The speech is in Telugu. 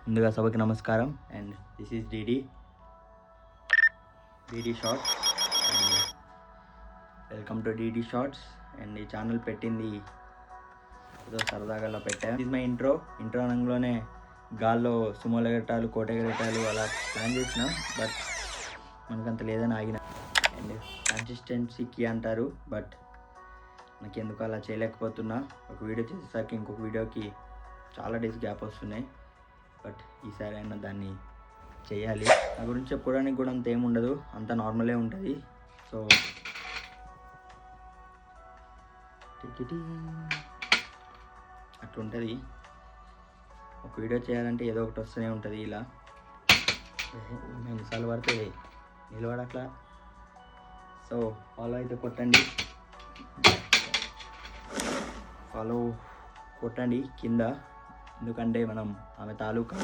ముందుగా సభకి నమస్కారం. And this is DD shorts. And welcome to DD shorts. And ఈ ఛానల్ పెట్టింది ఏదో సరదాగా అలా పెట్టాను. దిస్ మై ఇంట్రో అనగానే గాల్లో సుమోలు ఎగరటాలు, కోట ఎగరటాలు అలా ప్లాన్ చేసిన, బట్ మనకంత లేదని ఆగిన. అండ్ కన్సిస్టెన్సీకి అంటారు, బట్ నాకు ఎందుకు అలా చేయలేకపోతున్నా. ఒక వీడియో చేసేసరికి ఇంకొక వీడియోకి చాలా డేస్ గ్యాప్ వస్తున్నాయి, బట్ ఈసారి అయినా దాన్ని చేయాలి. నా గురించి చెప్పుకోవడానికి కూడా అంత ఏముండదు, అంత నార్మలే ఉంటుంది. సో అట్లుంటుంది. ఒక వీడియో చేయాలంటే ఏదో ఒకటి వస్తూనే ఉంటుంది. ఇలా ఎన్నిసార్లు పడితే నిలబడట్లా. సో ఫాలో అయితే కొట్టండి కింద, ఎందుకంటే మనం ఆమె తాలూకా